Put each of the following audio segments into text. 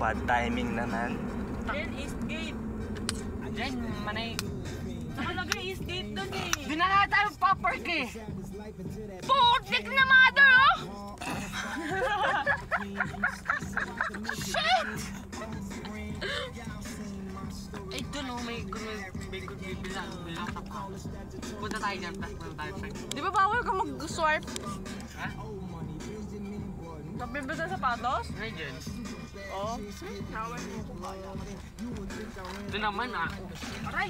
Bad timing naman. Diyan, Eastgate. Diyan, manay. Nakalagay Eastgate doon eh. Di na nga tayo papark eh. Putik na mother, oh! Shit! Eh, doon oh, may bilang tapa. Punta tayo dyan, tapos punta tayo sa... Di ba bawal ka mag-swipe? Ha? Kapibig na sapatos? Ay, dyan. Oo. Nawal mo ko kaya. Doon naman ah. Aray!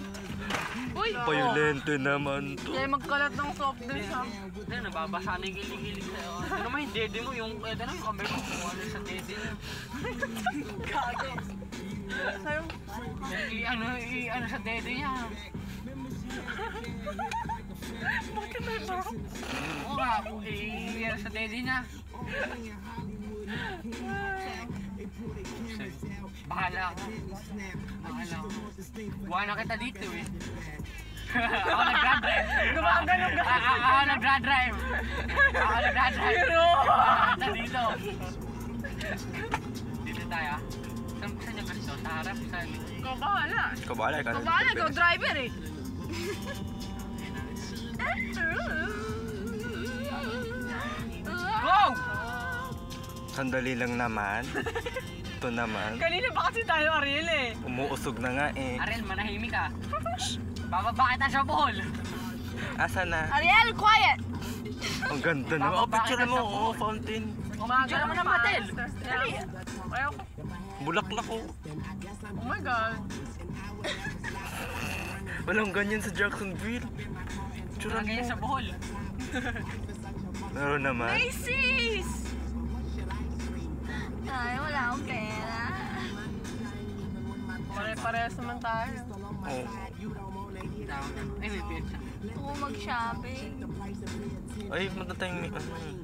Uy! Violento naman to. Kaya magkalat ng soft drinks ha. Doon, nababasa na yung gilig-gilig sa'yo. Ito naman yung dede mo, yung... Ito na yung kamay mo, kung ano sa dede niya. Gago. Sa'yo. I-ano sa dede niya. Bakit na ito? Oo nga, i-ano sa dede niya. Bahala ako. Bahala ako. Buwan na kita dito eh. Ako nag-drive. Gumagano ka. Ako nag-drive. Ako nag-drive. Pero! Kita dito. Dito tayo ah. Saan niyo gusto? Sa harap? Saan? Ikaw bahala. Ikaw bahala, ikaw na. Bahala, ikaw driver eh. Go! Sandali lang naman. Ito naman. Kanina pa kasi tayo, Ariel eh. Umuusog na nga eh. Ariel, manahimik ka. Bababa kita sa pool. Asa na? Ariel, quiet! Ang ganda naman. Oh, picture mo. Oh, fountain. Picture mo ng patel. Dali. Ayoko. Bulaklak ko. Oh my God. Walang ganyan sa Jacksonville. Picture Lagay mo. sa pool. Meron naman. Macy's! Ay, wala akong pera. Pare-parehas naman tayo. Oh. Ay, may pizza. Gusto ko mag-shopping. Ay, punta tayong may ano eh.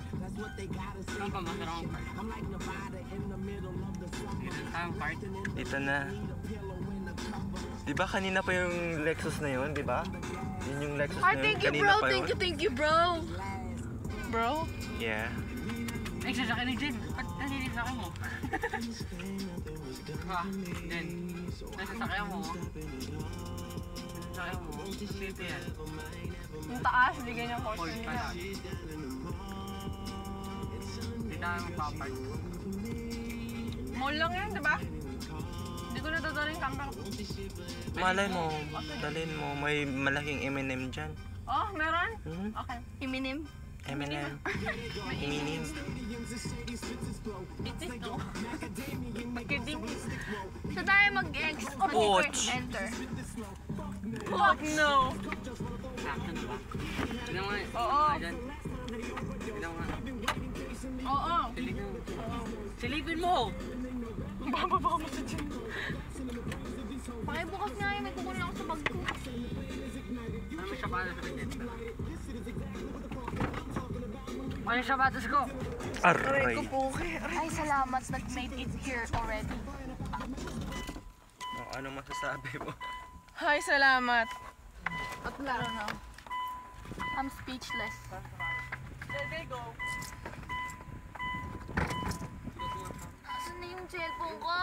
Saan pa masarap ang part? Dito tayong part. Dito na. Di ba kanina pa yung Lexus na yun, di ba? Yun yung Lexus na Ay, yun. thank you, Kanina bro. pa yun. Thank you, bro. Bro? Yeah. Ay, sasakyan ni Jen. Ba't nandito sa akin mo? Ha? Jen. Nasasakyan mo. Nasasakyan mo. Dito yan. Yung taas, bigay niya Hold kotse pa nila. lang. Hindi tayo magpapark. Mall lang yan, di ba? Hindi ko natadala yung camera. Malay mo, dalhin mo. May malaking M&M dyan. Oh, meron? Hmm? Okay. Iminim. M&M. Iminim. Itis to. Pagkiting. So tayo mag-enter. Fuck no. Sakto na ba? Tignan mo nga. Oo. Dyan. Tignan mo nga. Oo. Silipin mo. Silipin mo! Bababa mo sa dyan. Pakibukas nga yun. May kukunin ako sa bag ko. Ano may sapatos ko dyan? Ano yung sapatos ko? Aray. Ay, salamat. Nag-made it here already. Oh, ano masasabi mo? Hi, salamat. I don't know. I'm speechless. There they go. Asan na yung cellphone ko?